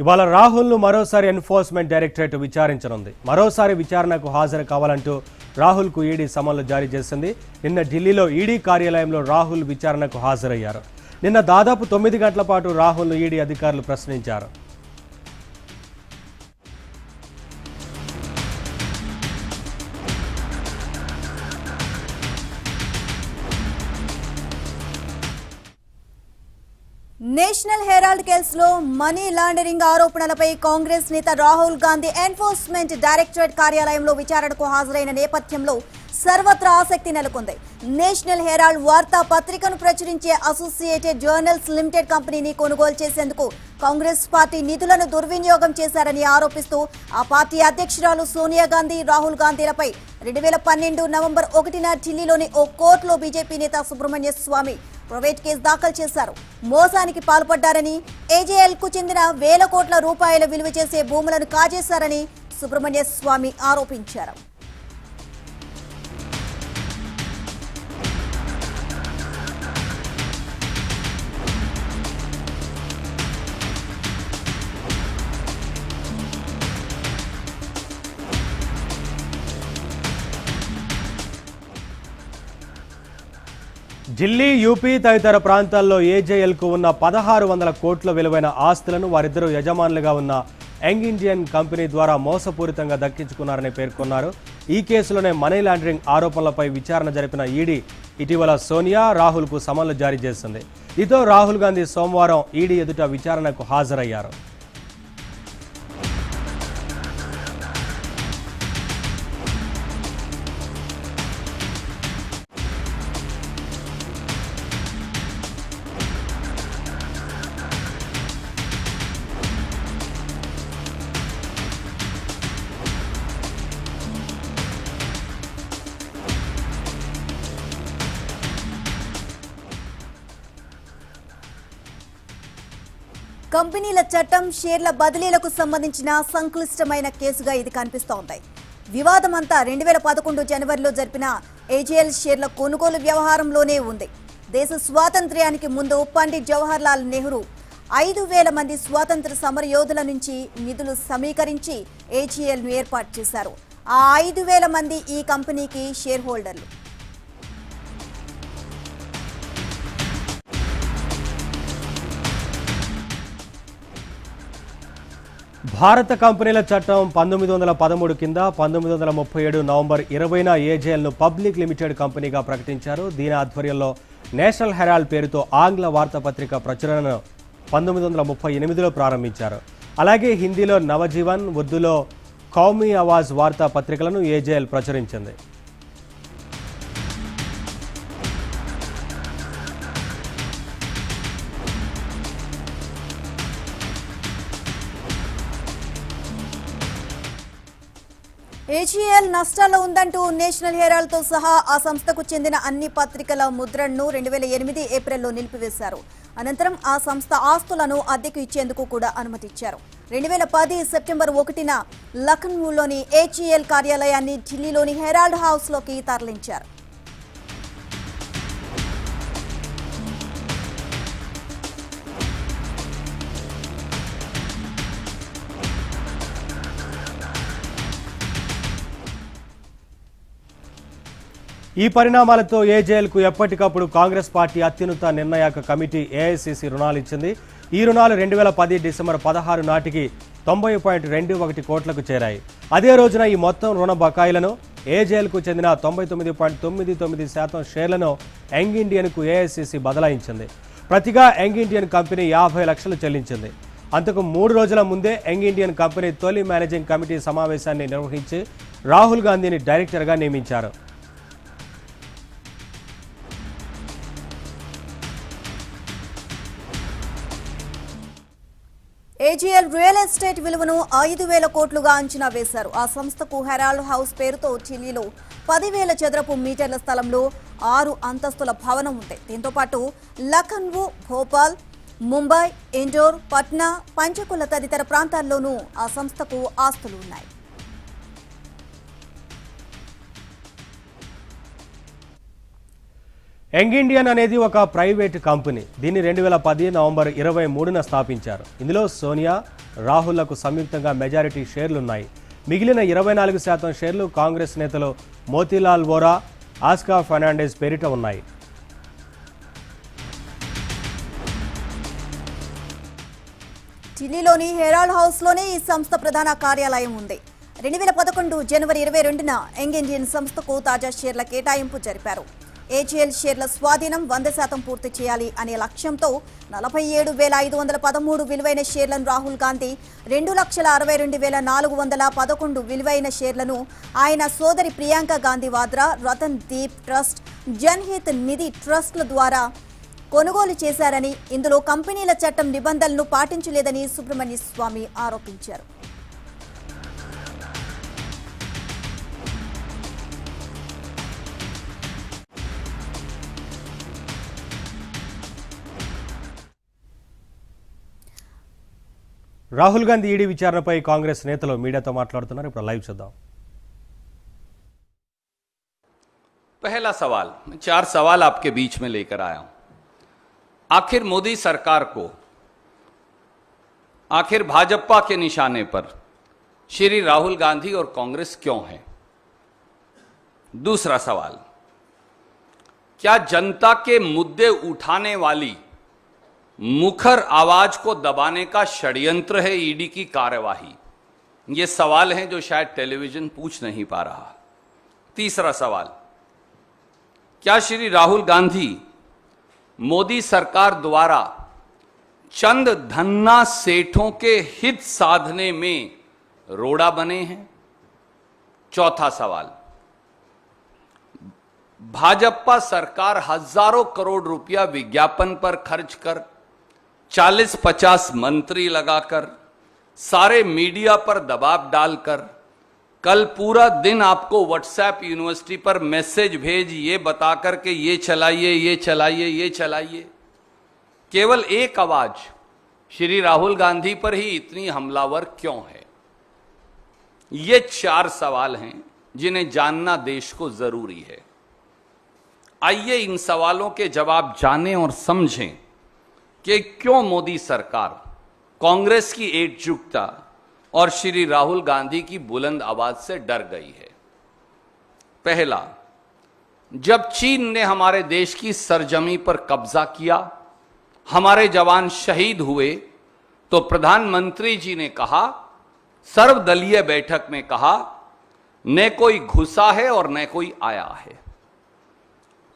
ఇవాళ రాహుల్ను మరోసారి enforcement directorate విచారించనుంది. మరోసారి విచారణకు హాజరు కావాలంటూ రాహుల్కు ఈడీ సమన్లు జారీ చేసింది. నిన్న ఢిల్లీలో ఈడీ కార్యాలయంలో రాహుల్ విచారణకు హాజరయ్యారు. నిన్న దాదాపు 9 గంటల పాటు రాహుల్ను ఈడీ అధికారులు ప్రశ్నించారు. నేషనల్ హెరాల్డ్ కేసులో మనీ లాండరింగ్ ఆరోపణలపై కాంగ్రెస్ నేత రాహుల్ గాంధీ ఎన్ఫోర్స్మెంట్ డైరెక్టరేట్ కార్యాలయంలో విచారణకు హాజరైన నేపథ్యంలో సర్వత్రా ఆసక్తి నెలకొంది. నేషనల్ హెరాల్డ్ వార్తా పత్రికను ప్రచురించే అసోసియేటెడ్ జర్నల్స్ లిమిటెడ్ కంపెనీని కొనుగోలు చేసేందుకు కాంగ్రెస్ పార్టీ నిధులను దుర్వినియోగం చేశారని ఆరోపిస్తూ ఆ పార్టీ అధ్యక్షురాలు సోనియా గాంధీ, రాహుల్ గాంధీలపై 2012 నవంబర్ 1న ఢిల్లీలోని ఓ కోర్టులో బీజేపీ నేత సుబ్రహ్మణ్య స్వామి ప్రైవేట్ కేసు దాఖలు చేశారు. మోసానికి పాల్పడ్డారని, ఏజేఎల్ కు చెందిన వేల కోట్ల రూపాయల విలువ చేసే భూములను కాజేశారని సుబ్రహ్మణ్య స్వామి ఆరోపించారు. ఢిల్లీ, యూపీ తదితర ప్రాంతాల్లో ఏజేఎల్కు ఉన్న 1600 కోట్ల విలువైన ఆస్తులను వారిద్దరూ యజమానులుగా ఉన్న యంగ్ ఇండియన్ కంపెనీ ద్వారా మోసపూరితంగా దక్కించుకున్నారని పేర్కొన్నారు. ఈ కేసులోనే మనీ లాండరింగ్ ఆరోపణలపై విచారణ జరిపిన ఈడీ ఇటీవల సోనియా, రాహుల్కు సమన్లు జారీ చేసింది. దీంతో రాహుల్ గాంధీ సోమవారం ఈడీ ఎదుట విచారణకు హాజరయ్యారు. కంపెనీల చట్టం, షేర్ల బదిలీలకు సంబంధించిన సంక్లిష్టమైన కేసుగా ఇది కనిపిస్తోంది. వివాదమంతా 2011 జనవరిలో జరిపిన ఏజేఎల్ షేర్ల కొనుగోలు వ్యవహారంలోనే ఉంది. దేశ స్వాతంత్ర్యానికి ముందు పండిట్ జవహర్ లాల్ నెహ్రూ 5000 మంది స్వాతంత్ర సమరయోధుల నుంచి నిధులు సమీకరించి ఏజేఎల్ను ఏర్పాటు చేశారు. ఆ 5000 మంది ఈ కంపెనీకి షేర్ హోల్డర్లు. భారత కంపెనీల చట్టం 1913 కింద 1937 నవంబర్ 20న ఏజేఎల్ను పబ్లిక్ లిమిటెడ్ కంపెనీగా ప్రకటించారు. దీని ఆధ్వర్యంలో నేషనల్ హెరాల్డ్ పేరుతో ఆంగ్ల వార్తాపత్రిక ప్రచురణను 1938లో ప్రారంభించారు. అలాగే హిందీలో నవజీవన్, ఉర్దూలో కౌమీ ఆవాజ్ వార్తా పత్రికలను ఏజేఎల్ ప్రచురించింది. ఏజేఎల్ నష్టాల్లో ఉందంటూ నేషనల్ హెరాల్డ్ తో సహా ఆ సంస్థకు చెందిన అన్ని పత్రికల ముద్రణను 2008 ఏప్రిల్లో నిలిపివేశారు. అనంతరం ఆ సంస్థ ఆస్తులను అద్దెకు ఇచ్చేందుకు కూడా అనుమతిచ్చారు. 2010 సెప్టెంబర్ 1న లఖనూలోని ఏజేఎల్ కార్యాలయాన్ని ఢిల్లీలోని హెరాల్డ్ హౌస్ లోకి తరలించారు. ఈ పరిణామాలతో ఏజేఎల్కు ఎప్పటికప్పుడు కాంగ్రెస్ పార్టీ అత్యున్నత నిర్ణాయక కమిటీ ఏఐసీసీ రుణాలు ఇచ్చింది. ఈ రుణాలు 2010 డిసెంబర్ 16 నాటికి 90.21 కోట్లకు చేరాయి. అదే రోజున ఈ మొత్తం రుణ బకాయిలను ఏజేఎల్కు చెందిన 99.99% షేర్లను యంగ్ ఇండియన్కు ఏఐసీసీ బదలాయించింది. ప్రతిగా యంగ్ ఇండియన్ కంపెనీ 50 లక్షలు చెల్లించింది. అంతకు 3 రోజుల ముందే యంగ్ ఇండియన్ కంపెనీ తొలి మేనేజింగ్ కమిటీ సమావేశాన్ని నిర్వహించి రాహుల్ గాంధీని డైరెక్టర్గా నియమించారు. ఏజేఎల్ రియల్ ఎస్టేట్ విలువను 5000 కోట్లుగా అంచనా వేశారు. ఆ సంస్థకు హెరాల్డ్ హౌస్ పేరుతో ఢిల్లీలో 10,000 చదరపు మీటర్ల స్థలంలో 6 అంతస్తుల భవనం ఉంది. దీంతో పాటు లఖనూ, భోపాల్, ముంబై, ఇండోర్, పట్నా, పంచకుల తదితర ప్రాంతాల్లోనూ ఆ సంస్థకు ఆస్తులు ఉన్నాయి. యంగ్ ఇండియన్ అనేది ఒక ప్రైవేట్ కంపెనీ. దీన్ని 2010 నవంబర్ 23న స్థాపించారు. ఇందులో సోనియా, రాహుల్, కౌమీ ఆవాజ్ వార్తా పత్రికలను ఏర్పాటు చేశారు. 2010 నవంబర్ 23న సోనియా, రాహుల్, కౌమీ ఆవాజ్ వార్తా పత్రికలను ఏర్పాటు చేశారు. 2011 జనవరి 2012 జూన్ 2013 వరకు యంగ్ ఇండియన్ కంపెనీ రాహుల్లకు సంయుక్తంగా మెజారిటీ షేర్లున్నాయి. మిగిలిన 24% షేర్లు కాంగ్రెస్ నేతలు మోతీలాల్ వోరా, ఆస్కా ఫెర్నాండెజ్ పేరిట ఉన్నాయి. ఢిల్లీలోని హెరాల్డ్ హౌస్లోనే ఈ సంస్థ ప్రధాన కార్యాలయం ఉంది. 2011 జనవరి 22న యంగ్ ఇండియన్ సంస్థకు తాజా షేర్ల కేటాయింపు జరిపారు. ఏజీఎల్ షేర్ల స్వాధీనం 100% పూర్తి చేయాలి అనే లక్ష్యంతో 47,513 విలువైన షేర్లను రాహుల్ గాంధీ, 2,62,411 విలువైన షేర్లను ఆయన సోదరి ప్రియాంక గాంధీ వాద్రా, రతన్ దీప్ ట్రస్ట్, జన్హిత్ నిధి ట్రస్ట్ల ద్వారా కొనుగోలు చేశారని, ఇందులో కంపెనీల చట్టం నిబంధనలను పాటించలేదని సుబ్రహ్మణ్య స్వామి ఆరోపించారు. రాహుల్ గాంధీ ఈడీ విచారణపై కాంగ్రెస్ నేతలు మీడియాతో మాట్లాడుతున్నారు. ఇప్పుడు లైవ్ చూద్దాం. पहला सवाल, मैं 4 सवाल आपके बीच में लेकर आया हूं. आखिर मोदी सरकार को, आखिर भाजपा के निशाने पर श्री राहुल गांधी और कांग्रेस क्यों है? दूसरा सवाल, क्या जनता के मुद्दे उठाने वाली मुखर आवाज को दबाने का षड्यंत्र है ईडी की कार्यवाही? ये सवाल हैं जो शायद टेलीविजन पूछ नहीं पा रहा. तीसरा सवाल, क्या श्री राहुल गांधी मोदी सरकार द्वारा चंद धन्ना सेठों के हित साधने में रोड़ा बने हैं? चौथा सवाल, भाजपा सरकार हजारों करोड़ रुपया विज्ञापन पर खर्च कर, 40-50 मंत्री लगाकर, सारे मीडिया पर दबाव डालकर, कल पूरा दिन आपको व्हाट्सएप यूनिवर्सिटी पर मैसेज भेज ये बताकर के ये चलाइए, ये चलाइए, ये चलाइए. केवल एक आवाज श्री राहुल गांधी पर ही इतनी हमलावर क्यों है? ये 4 सवाल हैं जिन्हें जानना देश को जरूरी है. आइए इन सवालों के जवाब जानें और समझें कि क्यों मोदी सरकार कांग्रेस की एकजुटता और श्री राहुल गांधी की बुलंद आवाज से डर गई है. पहला, जब चीन ने हमारे देश की सरजमी पर कब्जा किया, हमारे जवान शहीद हुए, तो प्रधानमंत्री जी ने कहा, सर्वदलीय बैठक में कहा, न कोई घुसा है और न कोई आया है.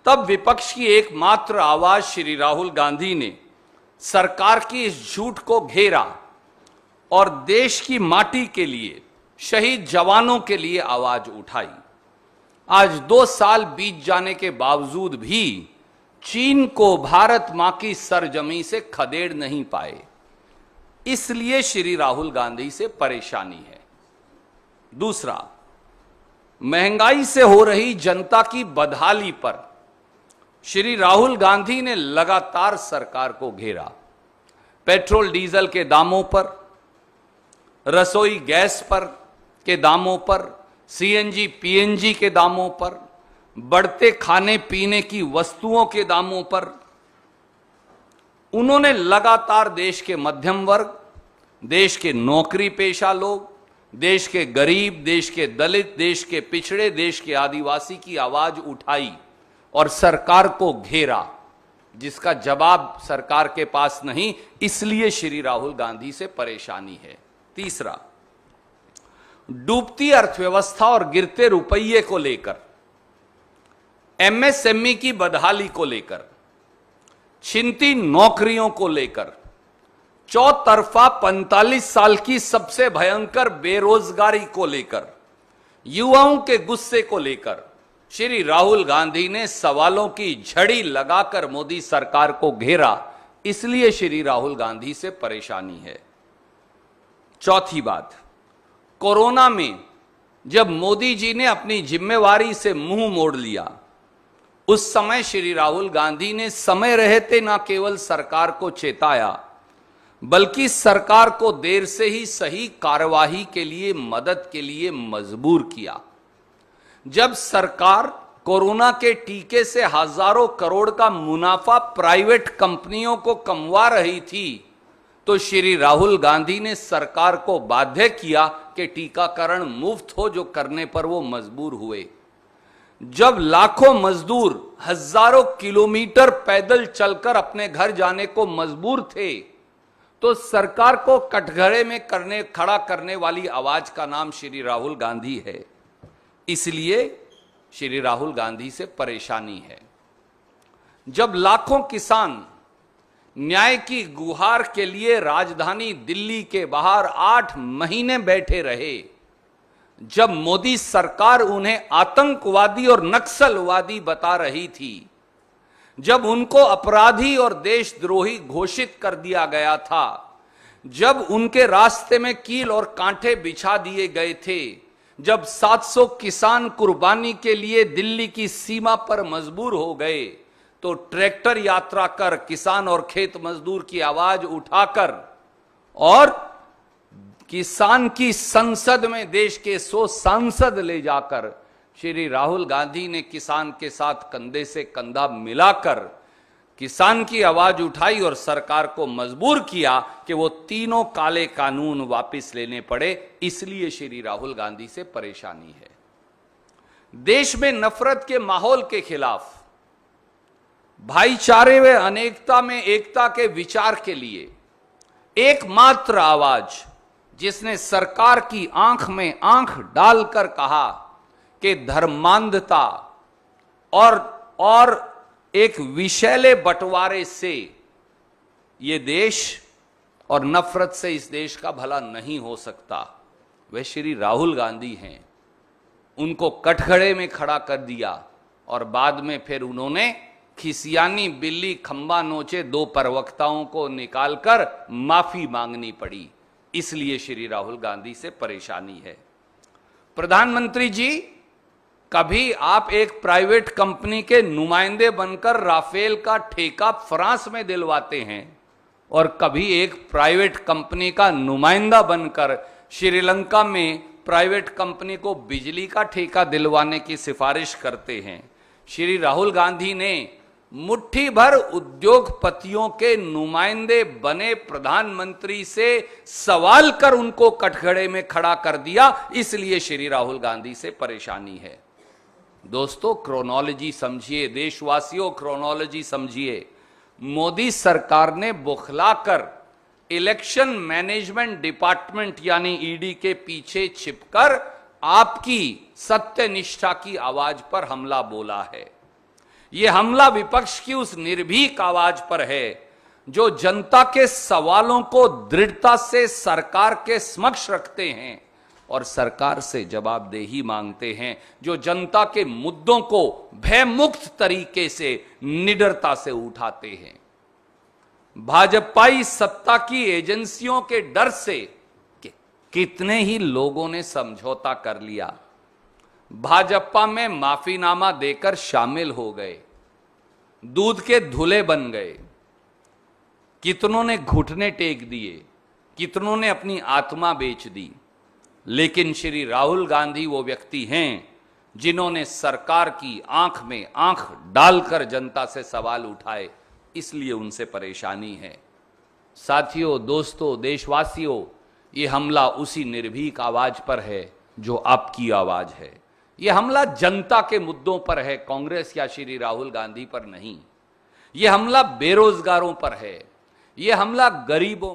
तब विपक्ष की एकमात्र आवाज श्री राहुल गांधी ने सरकार की इस झूठ को घेरा और देश की माटी के लिए, शहीद जवानों के लिए आवाज उठाई. आज 2 साल बीत जाने के बावजूद भी चीन को भारत मां की सरजमी से खदेड़ नहीं पाए. इसलिए श्री राहुल गांधी से परेशानी है. दूसरा, महंगाई से हो रही जनता की बदहाली पर श्री राहुल गांधी ने लगातार सरकार को घेरा. पेट्रोल डीजल के दामों पर, रसोई गैस पर के दामों पर, सीएनजी पीएनजी के दामों पर, बढ़ते खाने पीने की वस्तुओं के दामों पर उन्होंने लगातार देश के मध्यम वर्ग, देश के नौकरी पेशा लोग, देश के गरीब, देश के दलित, देश के पिछड़े, देश के आदिवासी की आवाज उठाई और सरकार को घेरा, जिसका जवाब सरकार के पास नहीं. इसलिए श्री राहुल गांधी से परेशानी है. तीसरा, डूबती अर्थव्यवस्था और गिरते रुपये को लेकर, एमएसएमई की बदहाली को लेकर, छिनती नौकरियों को लेकर, चौतरफा 45 साल की सबसे भयंकर बेरोजगारी को लेकर, युवाओं के गुस्से को लेकर श्री राहुल गांधी ने सवालों की झड़ी लगाकर मोदी सरकार को घेरा. इसलिए श्री राहुल गांधी से परेशानी है. चौथी बात, कोरोना में जब मोदी जी ने अपनी जिम्मेवारी से मुंह मोड़ लिया, उस समय श्री राहुल गांधी ने समय रहते न केवल सरकार को चेताया, बल्कि सरकार को देर से ही सही कार्यवाही के लिए, मदद के लिए मजबूर किया. जब सरकार कोरोना के टीके से हजारों करोड़ का मुनाफा प्राइवेट कंपनियों को कमवा रही थी, तो श्री राहुल गांधी ने सरकार को बाध्य किया कि टीकाकरण मुफ्त हो, जो करने पर वो मजबूर हुए। जब लाखों मजदूर हजारों किलोमीटर पैदल चलकर अपने घर जाने को मजबूर थे, तो सरकार को कटघरे में खड़ा करने वाली आवाज का नाम श्री राहुल गांधी है। इसलिए श्री राहुल गांधी से परेशानी है। जब लाखों किसान न्याय की गुहार के लिए राजधानी दिल्ली के बाहर 8 महीने बैठे रहे, जब मोदी सरकार उन्हें आतंकवादी और नक्सलवादी बता रही थी, जब उनको अपराधी और देशद्रोही घोषित कर दिया गया था, जब उनके रास्ते में कील और कांटे बिछा दिए गए थे, जब 700 किसान कुर्बानी के लिए दिल्ली की सीमा पर मजबूर हो गए, तो ट्रैक्टर यात्रा कर किसान और खेत मजदूर की आवाज उठाकर और किसान की संसद में देश के 100 सांसद ले जाकर श्री राहुल गांधी ने किसान के साथ कंधे से कंधा मिलाकर किसान की आवाज उठाई और सरकार को मजबूर किया कि वो तीनों काले कानून वापस लेने पड़े। इसलिए श्री राहुल गांधी से परेशानी है। देश में नफरत के माहौल के खिलाफ, भाईचारे व अनेकता में एकता के विचार के लिए एकमात्र आवाज जिसने सरकार की आंख में आंख डालकर कहा कि धर्मांधता और एक विषैले बंटवारे से ये देश और नफरत से इस देश का भला नहीं हो सकता, वह श्री राहुल गांधी हैं। उनको कटघरे में खड़ा कर दिया और बाद में फिर उन्होंने खिसियानी बिल्ली खंबा नोचे 2 प्रवक्ताओं को निकालकर माफी मांगनी पड़ी। इसलिए श्री राहुल गांधी से परेशानी है। प्रधानमंत्री जी, कभी आप एक प्राइवेट कंपनी के नुमाइंदे बनकर राफेल का ठेका फ्रांस में दिलवाते हैं और कभी एक प्राइवेट कंपनी का नुमाइंदा बनकर श्रीलंका में प्राइवेट कंपनी को बिजली का ठेका दिलवाने की सिफारिश करते हैं। श्री राहुल गांधी ने मुट्ठी भर उद्योगपतियों के नुमाइंदे बने प्रधानमंत्री से सवाल कर उनको कटघरे में खड़ा कर दिया। इसलिए श्री राहुल गांधी से परेशानी है। दोस्तों, क्रोनोलॉजी समझिए, देशवासियों क्रोनोलॉजी समझिए। मोदी सरकार ने बुखलाकर इलेक्शन मैनेजमेंट डिपार्टमेंट यानी ईडी के पीछे छिपकर आपकी सत्यनिष्ठा की आवाज पर हमला बोला है। यह हमला विपक्ष की उस निर्भीक आवाज पर है जो जनता के सवालों को दृढ़ता से सरकार के समक्ष रखते हैं और सरकार से जवाबदेही मांगते हैं, जो जनता के मुद्दों को भयमुक्त तरीके से निडरता से उठाते हैं। भाजपाई सत्ता की एजेंसियों के डर से कि कितने ही लोगों ने समझौता कर लिया, भाजपा में माफीनामा देकर शामिल हो गए, दूध के धुले बन गए, कितनों ने घुटने टेक दिए, कितनों ने अपनी आत्मा बेच दी। लेकिन श्री राहुल गांधी वो व्यक्ति हैं जिन्होंने सरकार की आंख में आंख डालकर जनता से सवाल उठाए। इसलिए उनसे परेशानी है। साथियों, दोस्तों, देशवासियों, ये हमला उसी निर्भीक आवाज पर है जो आपकी आवाज है। यह हमला जनता के मुद्दों पर है, कांग्रेस या श्री राहुल गांधी पर नहीं। यह हमला बेरोजगारों पर है, यह हमला गरीबों